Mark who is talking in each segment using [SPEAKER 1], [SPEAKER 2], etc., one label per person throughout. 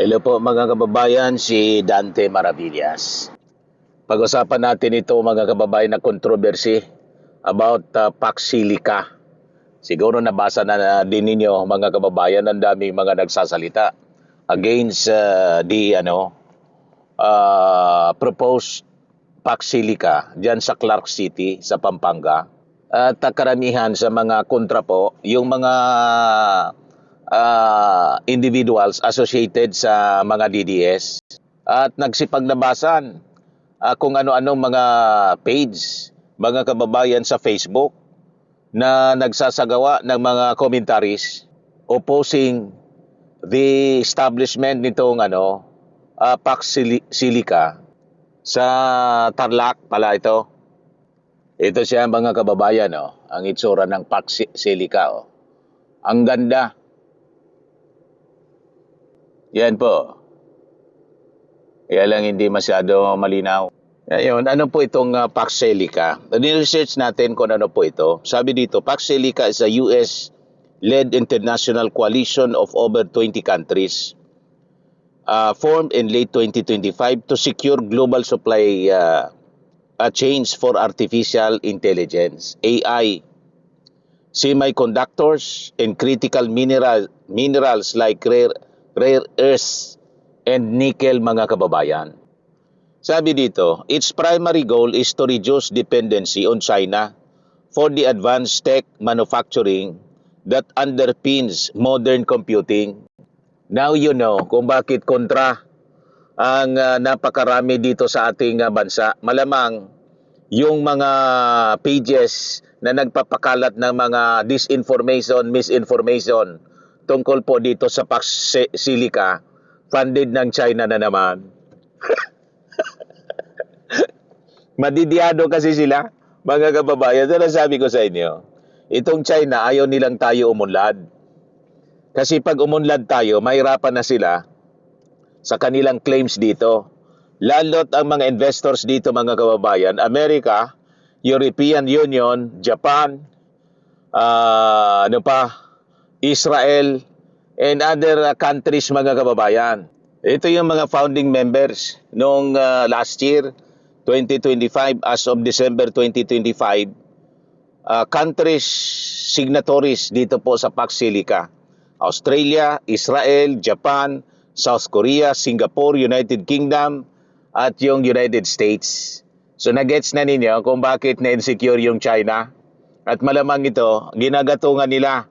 [SPEAKER 1] Hello po mga kababayan, si Dante Maravillas. Pag-usapan natin ito mga kababayan na controversy about Pax Silica. Siguro nabasa na din ninyo mga kababayan, ang daming mga nagsasalita against proposed Pax Silica dyan sa Clark City sa Pampanga. At karamihan sa mga kontra po, yung mga individuals associated sa mga DDS at nagsipaglabasan kung ano-anong mga page, mga kababayan sa Facebook na nagsasagawa ng mga commentaries opposing the establishment nitong Pax Silica sa Tarlac pala ito. Ito siya mga kababayan, ang itsura ng Pax Silica. Ang ganda. Yan po. Kaya lang hindi masyado malinaw. Ayun, ano po itong Pax Silica? Ni-research natin kung ano po ito. Sabi dito, Pax Silica is a US-led international coalition of over 20 countries formed in late 2025 to secure global supply chains for artificial intelligence, AI, semiconductors, and critical minerals like rare earths and nickel mga kababayan. Sabi dito, its primary goal is to reduce dependency on China for the advanced tech manufacturing that underpins modern computing. Now you know kung bakit kontra ang napakarami dito sa ating bansa. Malamang yung mga pages na nagpapakalat ng mga disinformation, misinformation tungkol po dito sa Pax Silica, funded ng China na naman. Madidiado kasi sila, mga kababayan. Ito lang sabi ko sa inyo, itong China, ayaw nilang tayo umunlad. Kasi pag umunlad tayo, mahirapan na sila sa kanilang claims dito. Lalo't ang mga investors dito, mga kababayan, Amerika, European Union, Japan, Israel, and other countries mga kababayan. Ito yung mga founding members noong last year, 2025, as of December 2025, countries signatories dito po sa Pax Silica. Australia, Israel, Japan, South Korea, Singapore, United Kingdom, at yung United States. So nagets na ninyo kung bakit na-insecure yung China. At malamang ito, ginagatungan nila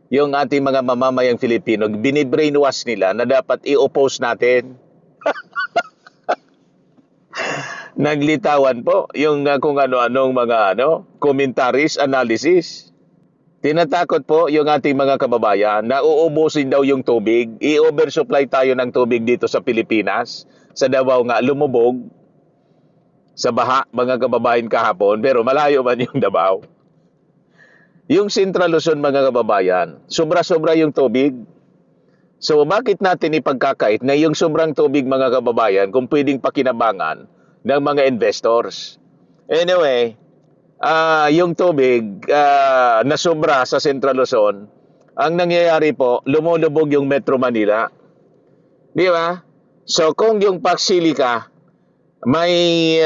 [SPEAKER 1] yung ating mga mamamayang Filipino, binibrainwash nila na dapat i-oppose natin. Naglitawan po yung kung ano-anong mga commentaries, analysis. Tinatakot po yung ating mga kababayan na uubusin daw yung tubig. I-oversupply tayo ng tubig dito sa Pilipinas. Sa Davao nga, lumubog sa baha, mga kababayan kahapon, pero malayo man yung Davao. Yung Central Luzon, mga kababayan, sobra-sobra yung tubig. So bakit natin ipagkakait na yung sobrang tubig, mga kababayan, kung pwedeng pakinabangan ng mga investors? Anyway, yung tubig na sobra sa Central Luzon, ang nangyayari po, lumulubog yung Metro Manila. Di ba? So kung yung Pax Silica may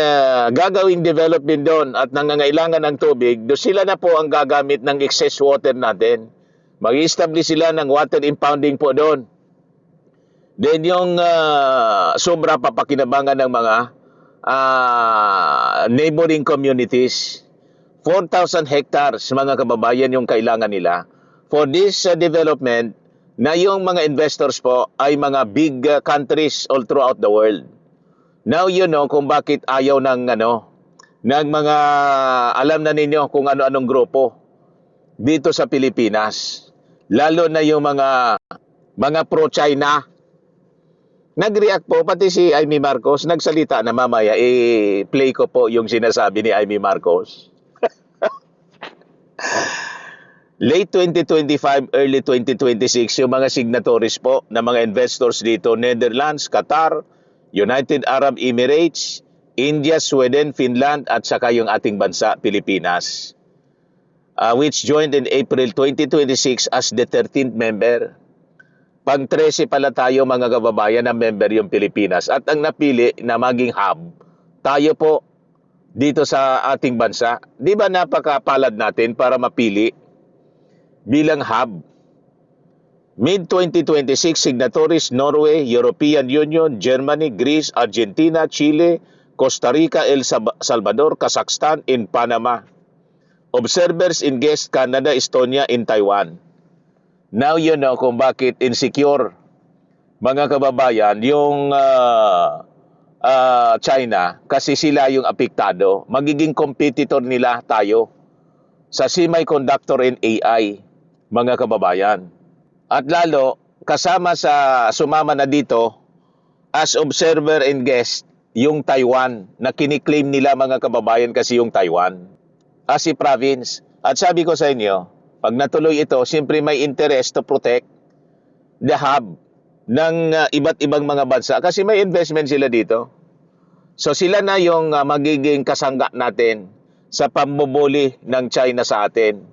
[SPEAKER 1] gagawing development doon at nangangailangan ng tubig, do sila na po ang gagamit ng excess water natin. Mag-establish sila ng water impounding po doon. Then yung sobra papakinabangan ng mga neighboring communities. 4,000 hectares mga kababayan yung kailangan nila for this development, na yung mga investors po ay mga big countries all throughout the world. Now you know kung bakit ayaw ng mga, alam na ninyo kung ano-anong grupo dito sa Pilipinas. Lalo na yung mga pro-China. Nag-react po, pati si Amy Marcos, nagsalita na mamaya, play ko po yung sinasabi ni Amy Marcos. Late 2025, early 2026, yung mga signatories po na mga investors dito, Netherlands, Qatar, United Arab Emirates, India, Sweden, Finland, at saka yung ating bansa, Pilipinas, which joined in April 2026 as the 13th member. Pang-13 pala tayo mga kababayan na member yung Pilipinas at ang napili na maging hub, tayo po dito sa ating bansa. Di ba napakapalad natin para mapili bilang hub? Mid-2026, signatories Norway, European Union, Germany, Greece, Argentina, Chile, Costa Rica, El Salvador, Kazakhstan, in Panama. Observers in guest Canada, Estonia, in Taiwan. Now you know kung bakit insecure, mga kababayan, yung China, kasi sila yung apektado. Magiging competitor nila tayo sa semiconductor and AI, mga kababayan. At lalo, kasama sa sumama na dito, as observer and guest, yung Taiwan, na kiniklaim nila mga kababayan kasi yung Taiwan, as a province. At sabi ko sa inyo, pag natuloy ito, siyempre may interest to protect the hub ng iba't ibang mga bansa kasi may investment sila dito. So sila na yung magiging kasangga natin sa pambubuli ng China sa atin.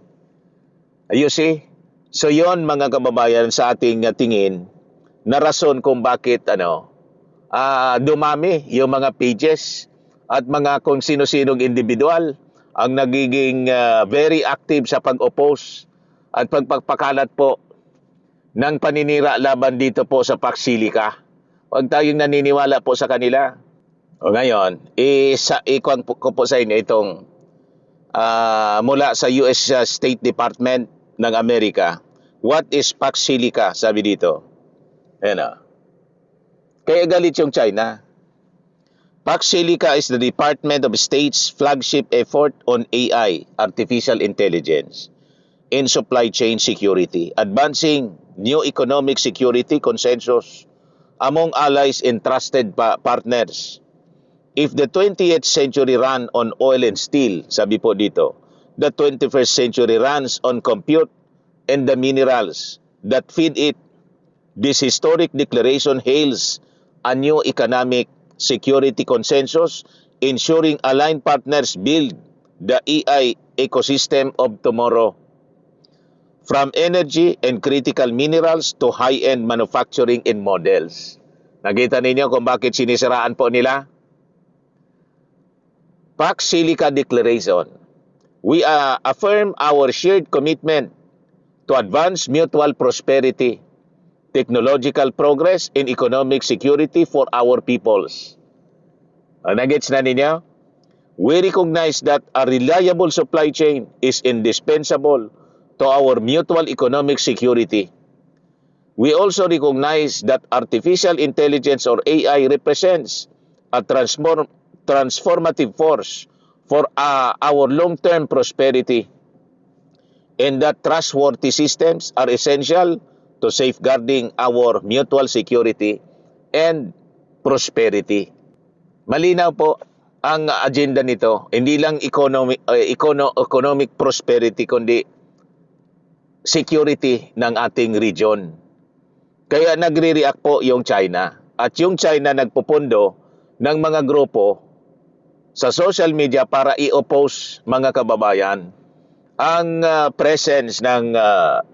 [SPEAKER 1] You see? So yon mga kababayan sa ating tingin na rason kung bakit dumami yung mga pages at mga kung sino-sinong individual ang nagiging very active sa pag-oppose at pagpapakalat po ng paninira laban dito po sa Pax Silica. Huwag tayong naniniwala po sa kanila. O ngayon, ikon ko po sa inyo itong mula sa US State Department ng Amerika. What is Pax Silica? Sabi dito. Ayan o. Kaya galit yung China. Pax Silica is the Department of State's flagship effort on AI, artificial intelligence, in supply chain security, advancing new economic security consensus among allies and trusted partners. If the 20th century ran on oil and steel, sabi po dito, the 21st century runs on compute and the minerals that feed it. This historic declaration hails a new economic security consensus, ensuring aligned partners build the AI ecosystem of tomorrow. From energy and critical minerals to high-end manufacturing and models. Nakita ninyo kung bakit sinisiraan po nila? Pax Silica Declaration. We affirm our shared commitment to advance mutual prosperity, technological progress, and economic security for our peoples. Nagets na ninyo? We recognize that a reliable supply chain is indispensable to our mutual economic security. We also recognize that artificial intelligence or AI represents a transformative force for our long-term prosperity, and that trustworthy systems are essential to safeguarding our mutual security and prosperity. Malinaw po ang agenda nito, hindi lang economic prosperity kundi security ng ating region. Kaya nagre-react po yung China. At yung China nagpupundo ng mga grupo sa social media para i-oppose, mga kababayan, ang presence ng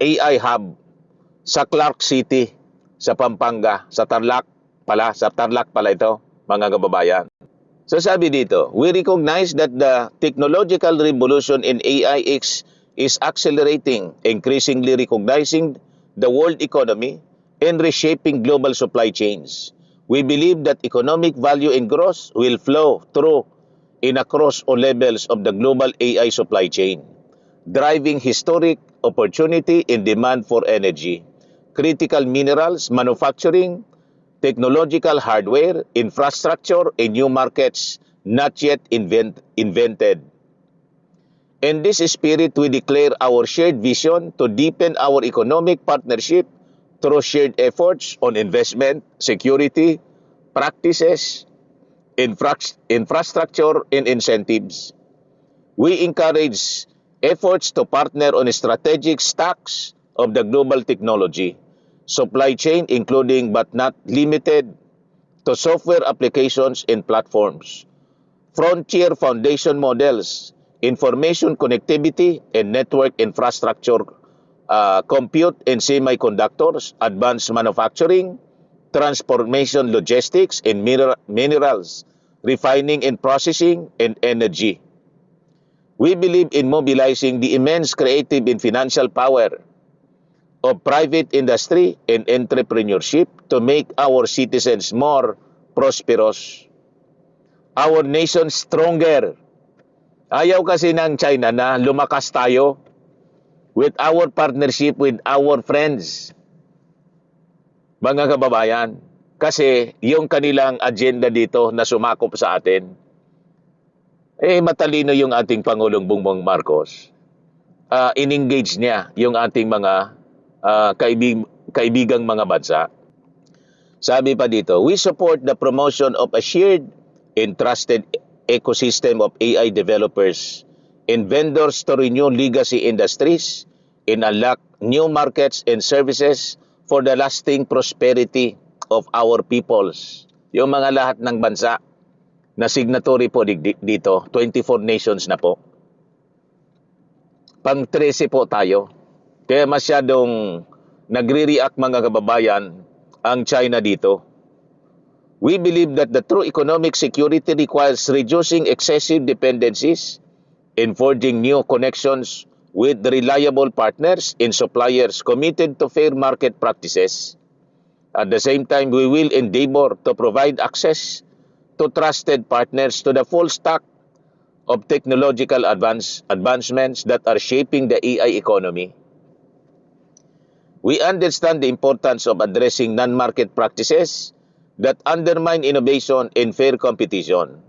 [SPEAKER 1] AI hub sa Clark City, sa Pampanga, sa Tarlac pala ito, mga kababayan. So sabi dito, we recognize that the technological revolution in AI is accelerating, increasingly recognizing the world economy and reshaping global supply chains. We believe that economic value and growth will flow through in across all levels of the global AI supply chain, driving historic opportunity in demand for energy, critical minerals, manufacturing, technological hardware, infrastructure, and new markets not yet invented. In this spirit, we declare our shared vision to deepen our economic partnership through shared efforts on investment, security, practices, infrastructure, and incentives. We encourage efforts to partner on strategic stacks of the global technology, supply chain, including but not limited to software applications and platforms, frontier foundation models, information connectivity, and network infrastructure compute and semiconductors, advanced manufacturing, transformation logistics and minerals, refining and processing, and energy. We believe in mobilizing the immense creative and financial power of private industry and entrepreneurship to make our citizens more prosperous, our nation stronger. Ayaw kasi ng China na lumakas tayo with our partnership with our friends, mga kababayan. Kasi yung kanilang agenda dito na sumakop sa atin, matalino yung ating Pangulong Bongbong Marcos. In-engage niya yung ating mga kaibigang mga bansa. Sabi pa dito, we support the promotion of a shared and trusted ecosystem of AI developers and vendors to renew legacy industries and unlock new markets and services for the lasting prosperity of our peoples. Yung mga lahat ng bansa na signatory po dito, 24 nations na po. Pang 13 po tayo. Kaya masyadong nagre-react mga kababayan ang China dito. We believe that the true economic security requires reducing excessive dependencies and forging new connections with reliable partners and suppliers committed to fair market practices. At the same time, we will endeavor to provide access to trusted partners to the full stack of technological advancements that are shaping the AI economy. We understand the importance of addressing non-market practices that undermine innovation and fair competition.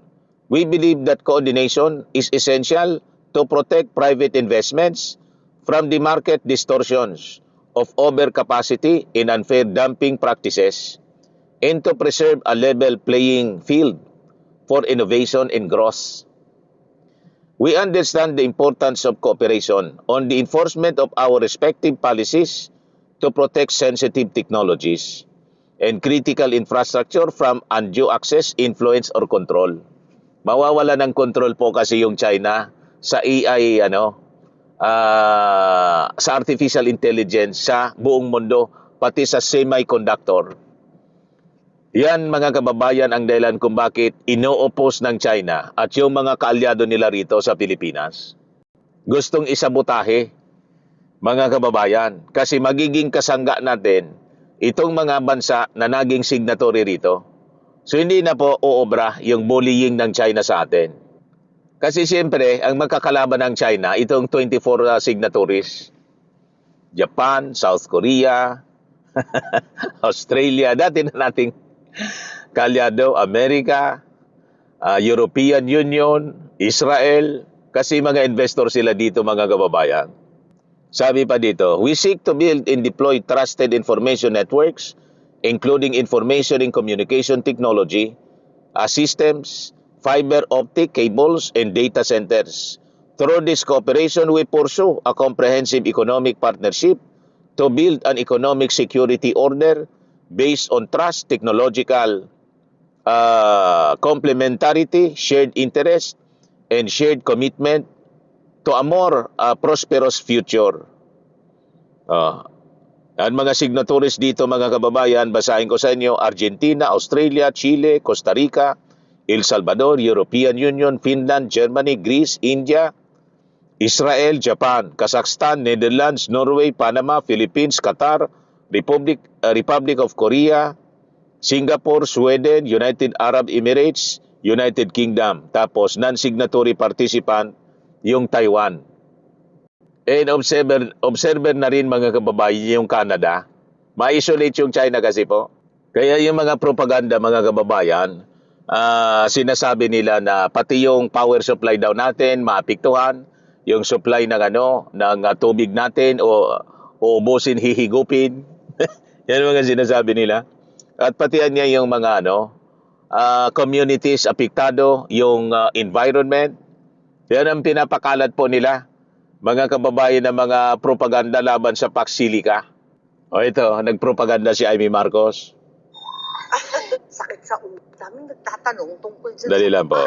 [SPEAKER 1] We believe that coordination is essential to protect private investments from the market distortions of overcapacity and unfair dumping practices and to preserve a level playing field for innovation and growth. We understand the importance of cooperation on the enforcement of our respective policies to protect sensitive technologies and critical infrastructure from undue access, influence, or control. Mawawala ng control po kasi yung China sa AI, sa artificial intelligence sa buong mundo, pati sa semiconductor. Yan mga kababayan ang dahilan kung bakit ino-oppose ng China at yung mga kaalyado nila rito sa Pilipinas. Gustong isabotahe, mga kababayan, kasi magiging kasangga natin itong mga bansa na naging signatory rito. So hindi na po uobra yung bullying ng China sa atin. Kasi siyempre, ang magkakalaban ng China, itong 24 signatories, Japan, South Korea, Australia, dati na nating kaalyado, Amerika, European Union, Israel, kasi mga investor sila dito mga kababayan. Sabi pa dito, we seek to build and deploy trusted information networks, including information and communication technology, systems, fiber optic cables, and data centers. Through this cooperation, we pursue a comprehensive economic partnership to build an economic security order based on trust, technological complementarity, shared interest, and shared commitment to a more prosperous future. Ang mga signatories dito mga kababayan, basahin ko sa inyo, Argentina, Australia, Chile, Costa Rica, El Salvador, European Union, Finland, Germany, Greece, India, Israel, Japan, Kazakhstan, Netherlands, Norway, Panama, Philippines, Qatar, Republic of Korea, Singapore, Sweden, United Arab Emirates, United Kingdom. Tapos non-signatory participant yung Taiwan. And observer na rin mga kababayan yung Canada. Ma-isolate yung China kasi po. Kaya yung mga propaganda mga kababayan, sinasabi nila na pati yung power supply daw natin maapektuhan, yung supply ng tubig natin o ubusin, hihigupin. Yan mga sinasabi nila. At pati niya yung mga communities apektado, yung environment. Yan ang pinapakalat po nila, mga kababayan ng mga propaganda laban sa Pax Silica. O ito, nagpropaganda si Amy Marcos.
[SPEAKER 2] Sakit sa ulo. Daming nagtatanong tungkol dyan
[SPEAKER 1] Dali
[SPEAKER 2] sa
[SPEAKER 1] lang po.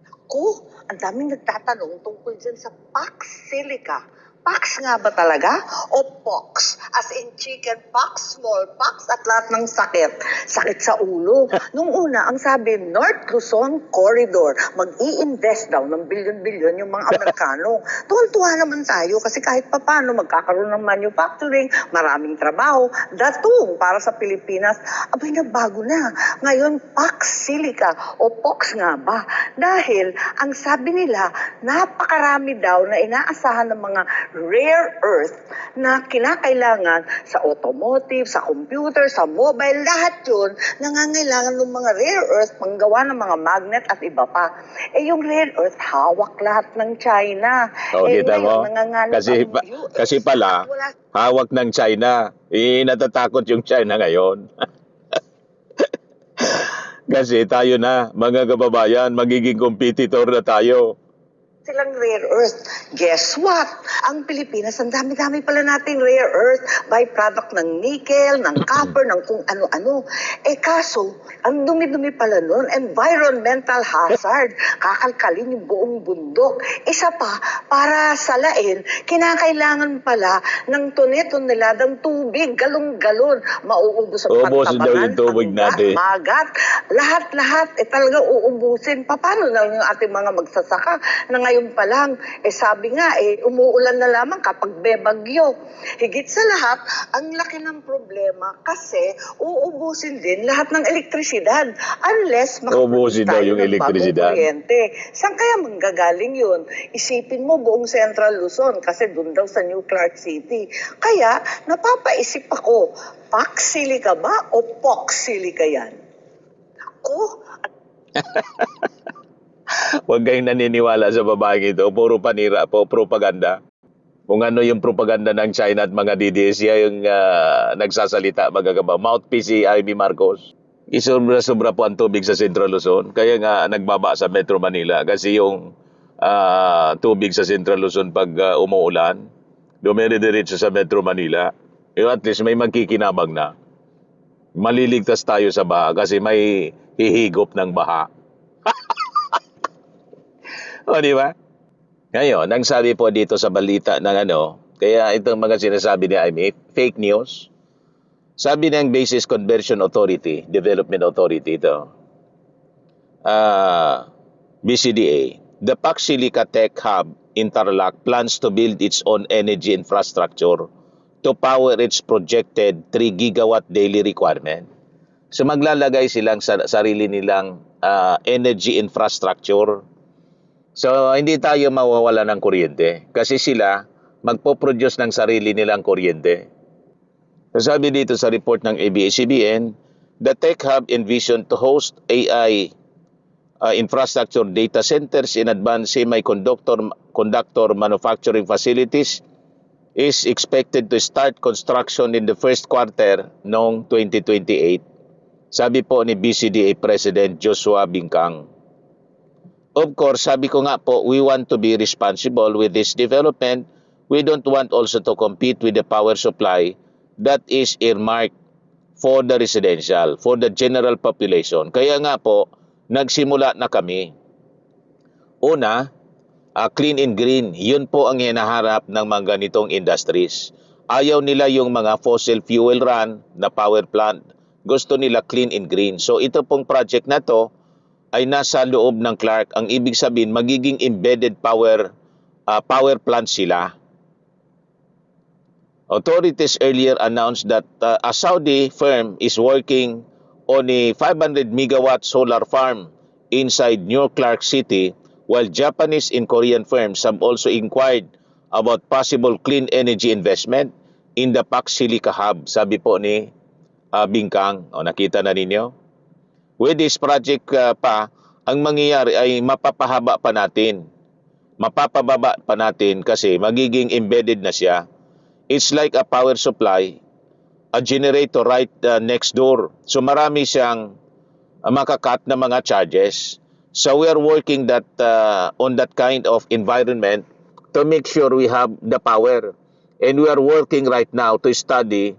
[SPEAKER 2] Ako, ang daming nagtatanong tungkol dyan sa Pax Silica. Pox nga ba talaga? O pox? As in chicken pox, smallpox, at lahat ng sakit. Sakit sa ulo. Nung una, ang sabi, North Luzon Corridor, mag-i-invest daw ng bilyon-bilyon yung mga Amerikano. Tuwan-tuwa naman tayo kasi kahit papano magkakaroon ng manufacturing, maraming trabaho, datong para sa Pilipinas. Abay, nagbago na. Ngayon, Pax Silica o pox nga ba? Dahil, ang sabi nila, napakarami daw na inaasahan ng mga rare earth na kinakailangan sa automotive, sa computer, sa mobile, lahat yun nangangailangan ng mga rare earth panggawa ng mga magnet at iba pa. Eh yung rare earth, hawak lahat ng China.
[SPEAKER 1] O, kita mo?
[SPEAKER 2] Ngayon, nanganganib
[SPEAKER 1] Kasi,
[SPEAKER 2] ang US.
[SPEAKER 1] kasi pala,
[SPEAKER 2] At wala
[SPEAKER 1] hawak ng China. Natatakot yung China ngayon. Kasi tayo na, mga kababayan, magiging competitor na tayo.
[SPEAKER 2] silang rare earth. Guess what? Ang Pilipinas, ang dami-dami pala nating rare earth, byproduct ng nickel, ng copper, ng kung ano-ano. Eh kaso, ang dumi-dumi pala nun, environmental hazard. Kakalkalin yung buong bundok. Isa pa, para salain, kinakailangan pala ng tone-toneladang tubig, galong-galon. Mauubos ang
[SPEAKER 1] Uubusin daw yung tubig natin.
[SPEAKER 2] magat. Lahat-lahat, talaga uubusin. Paano na yung ating mga magsasaka na ngayon pa lang, sabi nga, umuulan na lamang kapag bebagyo. Higit sa lahat, ang laki ng problema kasi uubusin din lahat ng elektrisidad unless
[SPEAKER 1] Uubusin daw yung elektrisidad.
[SPEAKER 2] kuryente. Saan kaya manggagaling yun? Isipin mo buong Central Luzon kasi doon daw sa New Clark City. Kaya, napapaisip ako, Pax Silica ba o Pox Silica yan? Ako,
[SPEAKER 1] Huwag kayong naniniwala sa babaeng ito. Puro panira po, propaganda. Kung ano yung propaganda ng China at mga DDS, yung nagsasalita, magagaba. Mouthpiece si Amy Marcos. Isobra-sobra po ang tubig sa Central Luzon. Kaya nga nagbaba sa Metro Manila. Kasi yung tubig sa Central Luzon pag umuulan, dumire-diretso sa Metro Manila. At least may magkikinabang na. Maliligtas tayo sa baha kasi may hihigop ng baha. O, di ba? Ngayon, ang sabi po dito sa balita ng kaya itong mga sinasabi ni Amy, fake news. Sabi ng Basis Conversion Authority, Development Authority ito, BCDA, the Pax Silica Tech Hub in Tarlac plans to build its own energy infrastructure to power its projected 3 gigawatt daily requirement. So maglalagay silang sarili nilang energy infrastructure. So, hindi tayo mawawala ng kuryente kasi sila magpo-produce ng sarili nilang kuryente. So, sabi dito sa report ng ABS-CBN, the Tech Hub envisioned to host AI infrastructure data centers in advanced semiconductor manufacturing facilities is expected to start construction in the first quarter noong 2028. Sabi po ni BCDA President Joshua Bingkang. Of course, sabi ko nga po, we want to be responsible with this development. We don't want also to compete with the power supply that is earmarked for the residential, for the general population. Kaya nga po, nagsimula na kami. Una, clean and green. Yun po ang hinaharap ng mga ganitong industries. Ayaw nila yung mga fossil fuel run na power plant. Gusto nila clean and green. So ito pong project na to, ay nasa loob ng Clark. Ang ibig sabihin, magiging embedded power plant sila. Authorities earlier announced that a Saudi firm is working on a 500 megawatt solar farm inside New Clark City, while Japanese and Korean firms have also inquired about possible clean energy investment in the Pax Silica Hub. Sabi po ni Bingkang. Nakita na ninyo? With this project pa, ang mangyayari ay mapapahaba pa natin. Mapapababa pa natin kasi magiging embedded na siya. It's like a power supply, a generator right next door. So marami siyang makakat na mga charges. So we are working that on that kind of environment to make sure we have the power. And we are working right now to study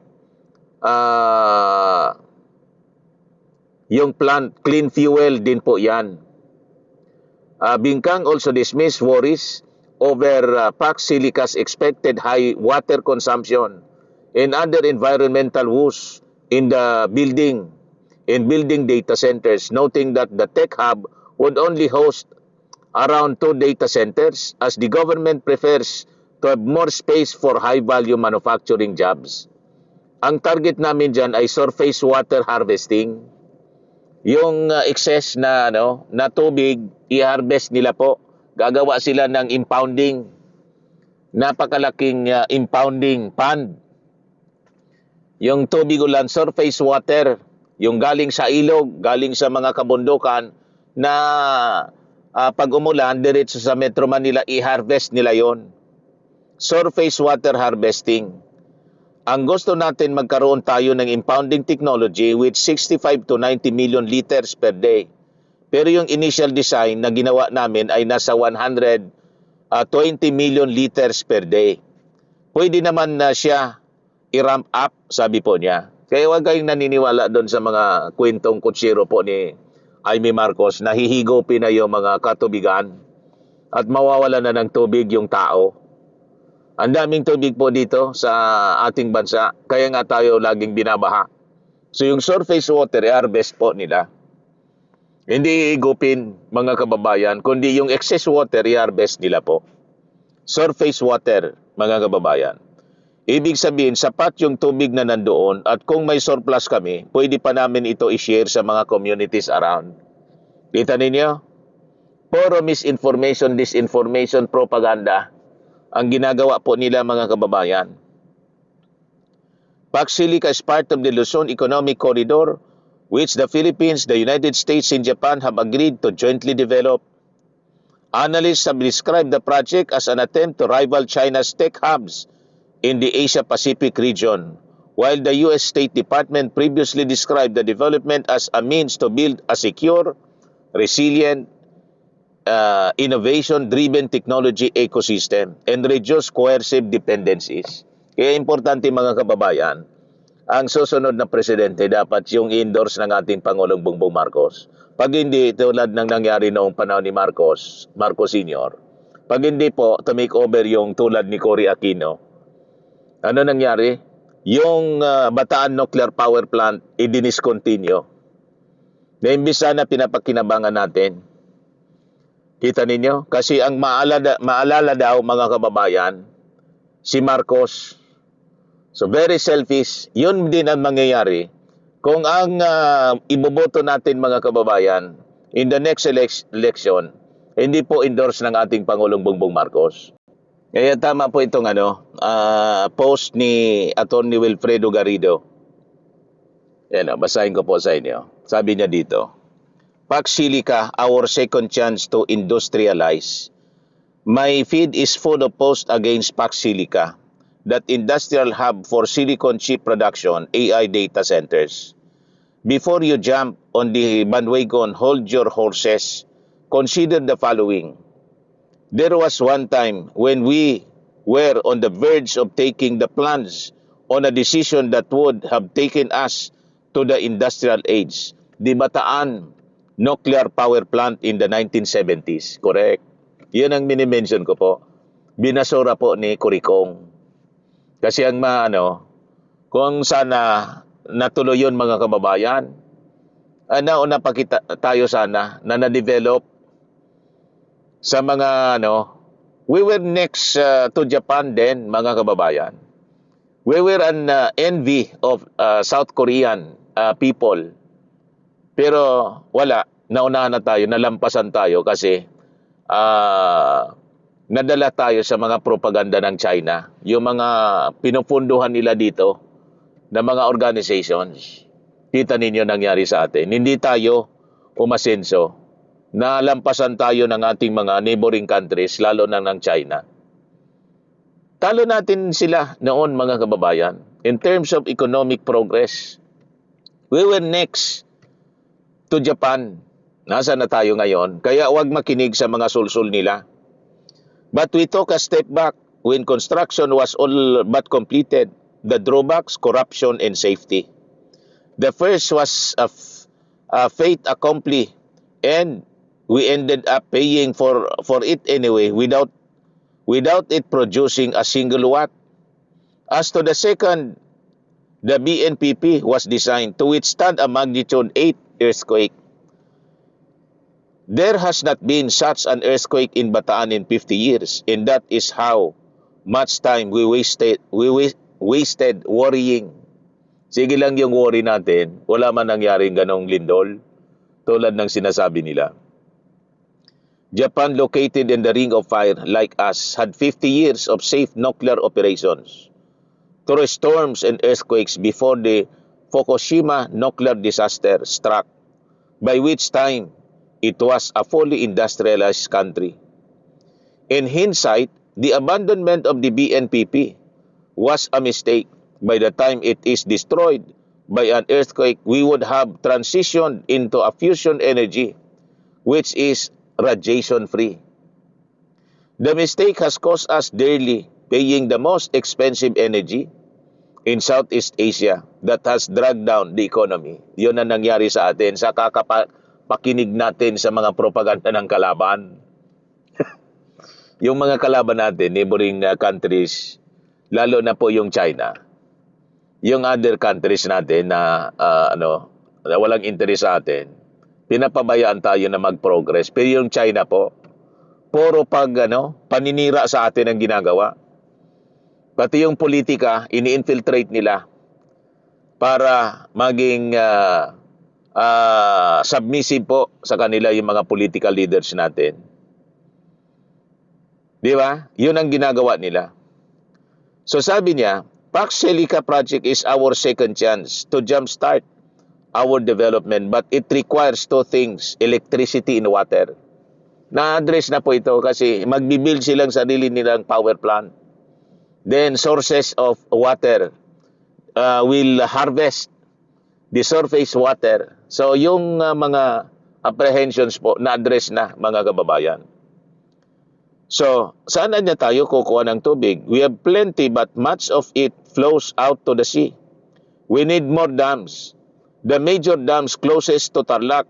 [SPEAKER 1] yung plant, clean fuel din po yan. Bingkang also dismissed worries over PAX Silica's expected high water consumption and other environmental woes in the building data centers, noting that the tech hub would only host around 2 data centers as the government prefers to have more space for high-value manufacturing jobs. Ang target namin dyan ay surface water harvesting. Yung excess na na tubig, i-harvest nila po. Gagawa sila ng impounding. Napakalaking impounding pond. Yung tubig ulan, surface water, yung galing sa ilog, galing sa mga kabundukan na pag umulan, diretso sa Metro Manila, i-harvest nila yon. Surface water harvesting. Ang gusto natin magkaroon tayo ng impounding technology with 65 to 90 million liters per day. Pero yung initial design na ginawa namin ay nasa 120 million liters per day. Pwede naman na siya i-ramp up, sabi po niya. Kaya huwag kayong naniniwala doon sa mga kwentong kutsiro po ni Jaime Marcos na hihigupin na yung mga katubigan at mawawala na ng tubig yung tao. Ang daming tubig po dito sa ating bansa, kaya nga tayo laging binabaha. So yung surface water, i-harvest po nila. Hindi igupin, mga kababayan, kundi yung excess water, i-harvest nila po. Surface water, mga kababayan. Ibig sabihin, sapat yung tubig na nandoon at kung may surplus kami, pwede pa namin ito i-share sa mga communities around. Kita ninyo? Puro misinformation, disinformation, propaganda ang ginagawa po nila, mga kababayan. PAX Silica is part of the Luzon Economic Corridor, which the Philippines, the United States, and Japan have agreed to jointly develop. Analysts have described the project as an attempt to rival China's tech hubs in the Asia-Pacific region, while the U.S. State Department previously described the development as a means to build a secure, resilient, innovation-driven technology ecosystem and reduce coercive dependencies. Kaya importante, mga kababayan, ang susunod na presidente dapat yung endorse ng ating Pangulong Bongbong Marcos. Pag hindi, tulad ng nangyari noong panahon ni Marcos Sr., pag hindi po, to make over yung tulad ni Cory Aquino, ano nangyari? Yung Bataan Nuclear Power Plant, i-discontinue. Na imbis sana pinapakinabangan natin. Kita ninyo? Kasi ang maalala daw, mga kababayan, si Marcos. So very selfish. Yun din ang mangyayari kung ang iboboto natin, mga kababayan, in the next election, hindi po endorse ng ating Pangulong Bongbong Marcos. Kaya tama po itong post ni Atty. Wilfredo Garrido. Yan, basahin ko po sa inyo. Sabi niya dito, PAX Silica, our second chance to industrialize. My feed is full of posts against PAX Silica, that industrial hub for silicon chip production, AI data centers. Before you jump on the bandwagon, hold your horses. Consider the following. There was one time when we were on the verge of taking the plunge on a decision that would have taken us to the industrial age. The Bataan Nuclear Power Plant in the 1970s. Correct. Yun ang minimension ko po. Binasura po ni Kurikong. Kasi ang kung sana natuloy yun, mga kababayan, nauna pa tayo sana na na-develop sa mga we were next to Japan din, mga kababayan. We were an envy of South Korean people. Pero wala, naunahan na tayo, nalampasan tayo kasi nadala tayo sa mga propaganda ng China. Yung mga pinupunduhan nila dito na mga organizations. Kita ninyo nangyari sa atin. Hindi tayo umasenso. Nalampasan tayo ng ating mga neighboring countries, lalo na ng China. Talo natin sila noon, mga kababayan. In terms of economic progress, we were next to Japan. Nasa na tayo ngayon? Kaya huwag makinig sa mga sulsul nila. But we took a step back when construction was all but completed. The drawbacks, corruption, and safety. The first was a fait accompli, and we ended up paying for it anyway without without it producing a single watt. As to the second, the BNPP was designed to withstand a magnitude 8 earthquake. There has not been such an earthquake in Bataan in 50 years, and that is how much time we wasted worrying. Sige lang yung worry natin, wala man nangyaring ganong lindol, tulad ng sinasabi nila. Japan, located in the Ring of Fire like us, had 50 years of safe nuclear operations through storms and earthquakes before the Fukushima nuclear disaster struck, by which time it was a fully industrialized country. In hindsight, the abandonment of the BNPP was a mistake. By the time it is destroyed by an earthquake, we would have transitioned into a fusion energy, which is radiation-free. The mistake has cost us dearly, paying the most expensive energy in Southeast Asia that has dragged down the economy. Yun ang nangyari sa atin sa kakapakinig natin sa mga propaganda ng kalaban. Yung mga kalaban natin, neighboring countries, lalo na po yung China, yung other countries natin na na walang interest sa atin, pinapabayaan tayo na mag-progress. Pero yung China po, puro paninira sa atin ang ginagawa. Pati yung politika, ini-infiltrate nila para maging submissive po sa kanila yung mga political leaders natin. Di ba? Yun ang ginagawa nila. So sabi niya, Pax Silica project is our second chance to jumpstart our development, but it requires two things, electricity and water. Na-address na po ito kasi magbibuild silang sarili nilang power plant. Then sources of water will harvest the surface water. So yung mga apprehensions po na-address na, mga kababayan. So saan na tayo kukuha ng tubig? We have plenty but much of it flows out to the sea. We need more dams. The major dams closest to Tarlac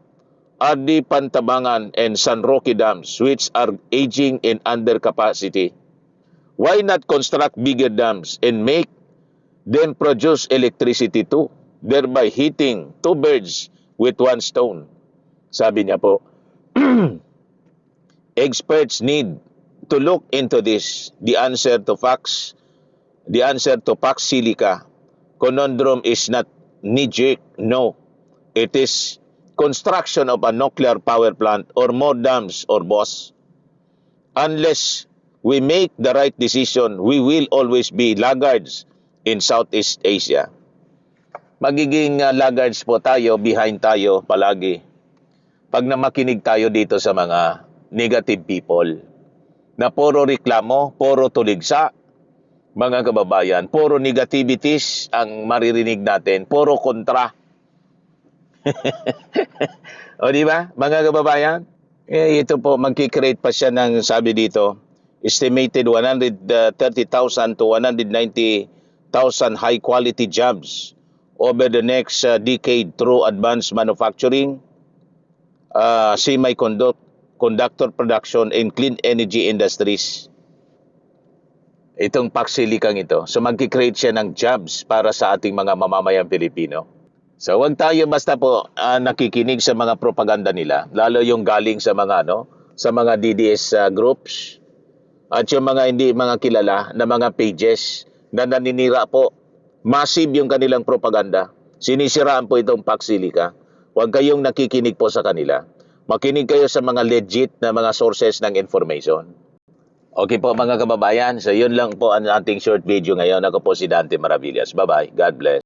[SPEAKER 1] are the Pantabangan and San Roque dams, which are aging and under capacity. Why not construct bigger dams and make them produce electricity too, thereby hitting two birds with one stone? Sabi niya po, experts need to look into this. The answer to Pax Silica conundrum is not knee-jerk, no. It is construction of a nuclear power plant or more dams or boss. Unless we make the right decision, we will always be laggards in Southeast Asia. Magiging laggards po tayo, behind tayo palagi. Pag namakinig tayo dito sa mga negative people, na puro reklamo, puro tuligsa, mga kababayan, puro negativities ang maririnig natin, puro kontra. O di ba, mga kababayan? Ito po, magkikreate pa siya ng, sabi dito, estimated 130,000 to 190,000 high-quality jobs over the next decade through advanced manufacturing, semiconductor production, and clean energy industries. Itong Pax Silicang ito. So magkikreate siya ng jobs para sa ating mga mamamayang Pilipino. So wag tayo basta po nakikinig sa mga propaganda nila, lalo yung galing sa mga sa mga DDS groups at yung mga hindi mga kilala na mga pages na naninira po. Massive yung kanilang propaganda. Sinisiraan po itong Pax Silica. Huwag kayong nakikinig po sa kanila. Makinig kayo sa mga legit na mga sources ng information. Okay po mga kababayan, so yun lang po ang ating short video ngayon. Ako po si Dante Maravillas. Bye-bye. God bless.